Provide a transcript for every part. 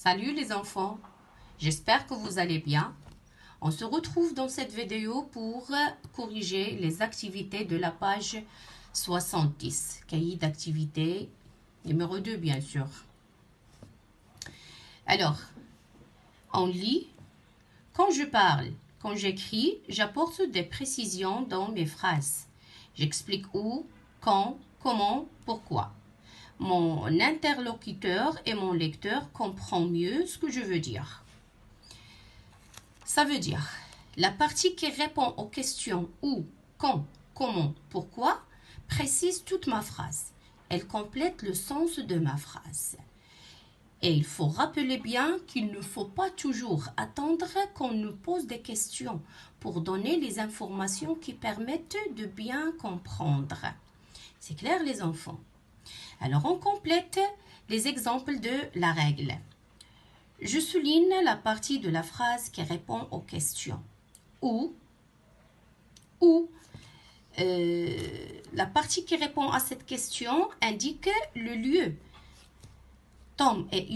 Salut les enfants, j'espère que vous allez bien. On se retrouve dans cette vidéo pour corriger les activités de la page 70, cahier d'activité numéro 2 bien sûr. Alors, on lit, quand je parle, quand j'écris, j'apporte des précisions dans mes phrases. J'explique où, quand, comment, pourquoi. Mon interlocuteur et mon lecteur comprennent mieux ce que je veux dire. Ça veut dire, la partie qui répond aux questions où, quand, comment, pourquoi précise toute ma phrase. Elle complète le sens de ma phrase. Et il faut rappeler bien qu'il ne faut pas toujours attendre qu'on nous pose des questions pour donner les informations qui permettent de bien comprendre. C'est clair les enfants? Alors on complète les exemples de la règle. Je souligne la partie de la phrase qui répond aux questions. Ou la partie qui répond à cette question indique le lieu. Tom et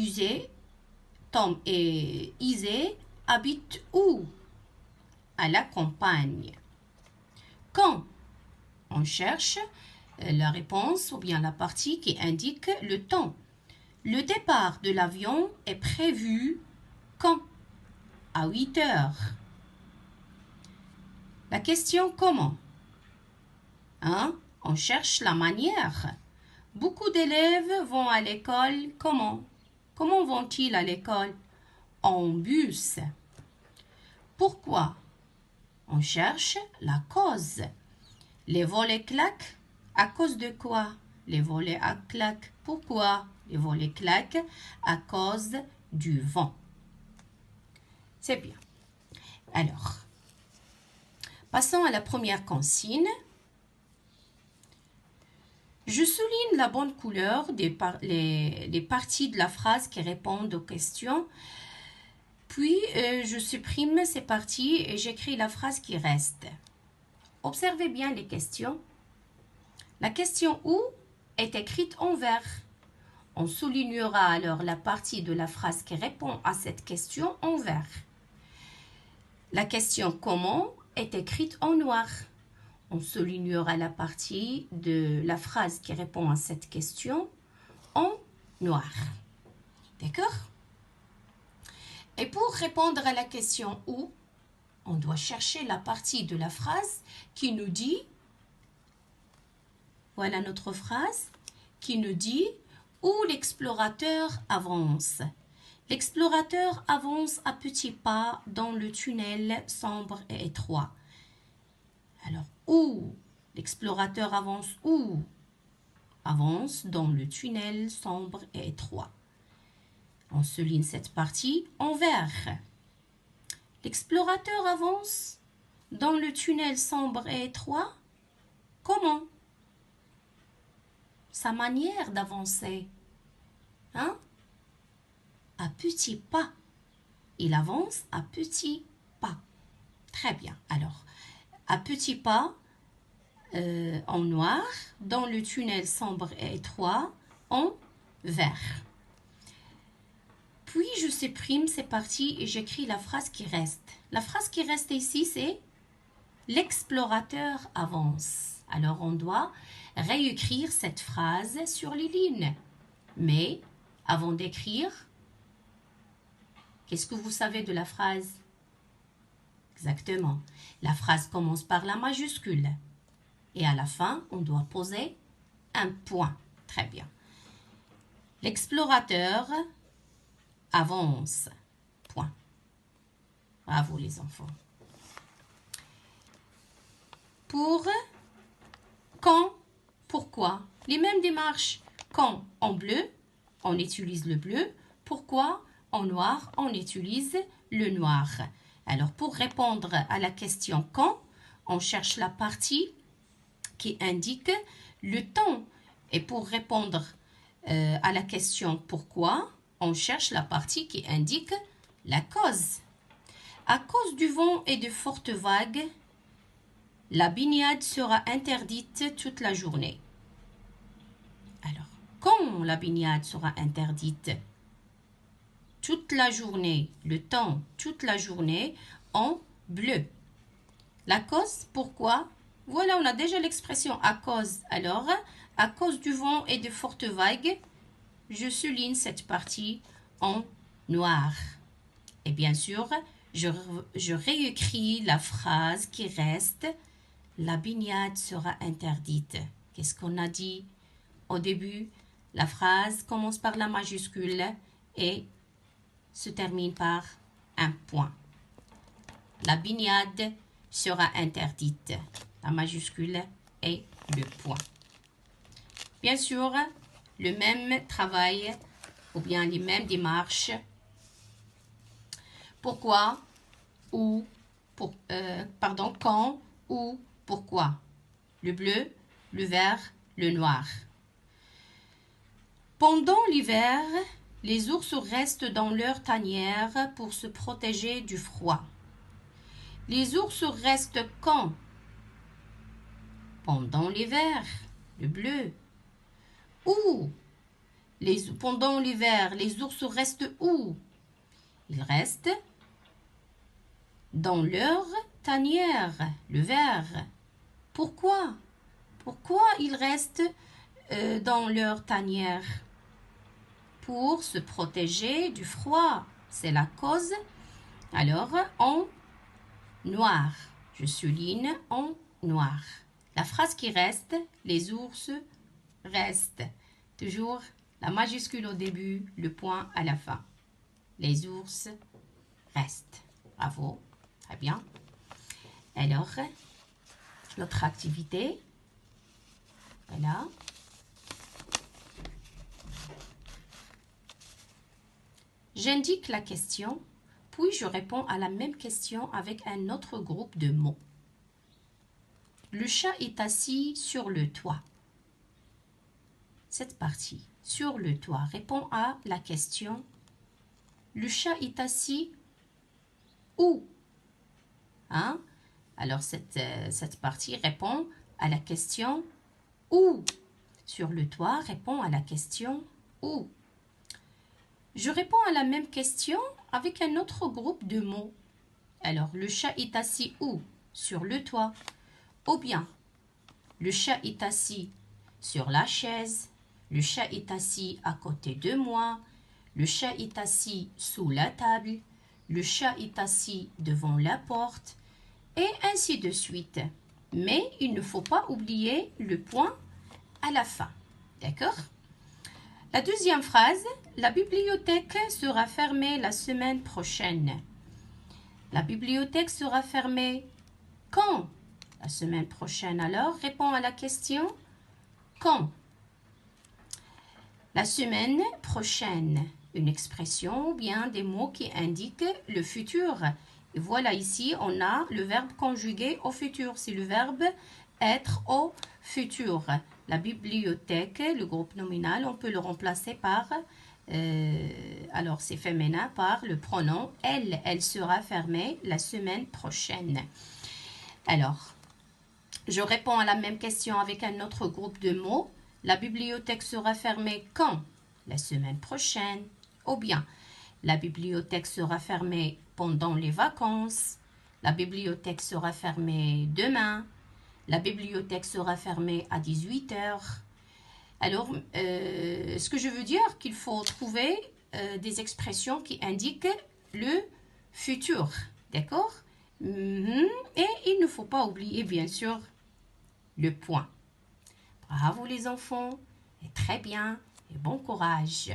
Isée habitent où? À la campagne. Quand on cherche la réponse ou bien la partie qui indique le temps. Le départ de l'avion est prévu quand? À 8 heures. La question comment? On cherche la manière. Beaucoup d'élèves vont à l'école comment? Comment vont-ils à l'école? En bus. Pourquoi? On cherche la cause. Les volets claquent. À cause de quoi? Les volets claquent. Pourquoi? Les volets claquent à cause du vent. C'est bien. Alors, passons à la première consigne. Je souligne la bonne couleur les parties de la phrase qui répondent aux questions. Puis, je supprime ces parties et j'écris la phrase qui reste. Observez bien les questions. La question « où » est écrite en vert. On soulignera alors la partie de la phrase qui répond à cette question en vert. La question « comment » est écrite en noir. On soulignera la partie de la phrase qui répond à cette question en noir. D'accord? Et pour répondre à la question « où », on doit chercher la partie de la phrase qui nous dit, voilà notre phrase, qui nous dit où l'explorateur avance. L'explorateur avance à petits pas dans le tunnel sombre et étroit. Alors, où? L'explorateur avance où? Avance dans le tunnel sombre et étroit. On souligne cette partie en vert. L'explorateur avance dans le tunnel sombre et étroit. Comment? Sa manière d'avancer. À petits pas. Il avance à petits pas. Très bien. Alors, à petits pas, en noir, dans le tunnel sombre et étroit, en vert. Puis, je supprime ces parties et j'écris la phrase qui reste. La phrase qui reste ici, c'est « L'explorateur avance ». Alors, on doit réécrire cette phrase sur les lignes. Mais, avant d'écrire, qu'est-ce que vous savez de la phrase? Exactement. La phrase commence par la majuscule. Et à la fin, on doit poser un point. Très bien. L'explorateur avance. Point. Bravo les enfants. Pour quand, pourquoi. Les mêmes démarches. Quand en bleu, on utilise le bleu. Pourquoi en noir, on utilise le noir. Alors pour répondre à la question quand, on cherche la partie qui indique le temps. Et pour répondre à la question pourquoi, on cherche la partie qui indique la cause. À cause du vent et de fortes vagues, la baignade sera interdite toute la journée. Alors, quand la baignade sera interdite? toute la journée, le temps, toute la journée en bleu. La cause, pourquoi? Voilà, on a déjà l'expression à cause. Alors, à cause du vent et de fortes vagues, je souligne cette partie en noir. Et bien sûr, je réécris la phrase qui reste. La baignade sera interdite. Qu'est-ce qu'on a dit au début? La phrase commence par la majuscule et se termine par un point. La baignade sera interdite. La majuscule et le point. Bien sûr, le même travail ou bien les mêmes démarches. Pourquoi, où, quand, où, pourquoi. Le bleu, le vert, le noir. Pendant l'hiver, les ours restent dans leur tanière pour se protéger du froid. Les ours restent quand? Pendant l'hiver, le bleu. Où? Pendant l'hiver, les ours restent où? Ils restent dans leur tanière, le vert. Pourquoi? Pourquoi ils restent dans leur tanière? Pour se protéger du froid. C'est la cause. Alors, en noir. Je souligne en noir. La phrase qui reste, les ours restent. Toujours la majuscule au début, le point à la fin. Les ours restent. Bravo. Très bien. Alors, notre activité. Voilà. J'indique la question, puis je réponds à la même question avec un autre groupe de mots. Le chat est assis sur le toit. Cette partie, sur le toit, répond à la question. Le chat est assis où? Hein? Alors, cette partie répond à la question où? Sur le toit répond à la question où? Je réponds à la même question avec un autre groupe de mots. Alors, le chat est assis où? Sur le toit. Ou bien, le chat est assis sur la chaise. Le chat est assis à côté de moi. Le chat est assis sous la table. Le chat est assis devant la porte. Et ainsi de suite. Mais il ne faut pas oublier le point à la fin. D'accord? La deuxième phrase, la bibliothèque sera fermée la semaine prochaine. La bibliothèque sera fermée quand? La semaine prochaine. Alors, réponds à la question quand? La semaine prochaine. Une expression ou bien des mots qui indiquent le futur. Et voilà ici, on a le verbe conjugué au futur. C'est le verbe être au futur. La bibliothèque, le groupe nominal, on peut le remplacer par, alors c'est féminin, par le pronom elle. Elle sera fermée la semaine prochaine. Alors, je réponds à la même question avec un autre groupe de mots. La bibliothèque sera fermée quand? La semaine prochaine. Ou bien, la bibliothèque sera fermée pendant les vacances. La bibliothèque sera fermée demain. La bibliothèque sera fermée à 18 h. Alors, ce que je veux dire, qu'il faut trouver des expressions qui indiquent le futur. D'accord? Et il ne faut pas oublier, bien sûr, le point. Bravo les enfants, et très bien, et bon courage.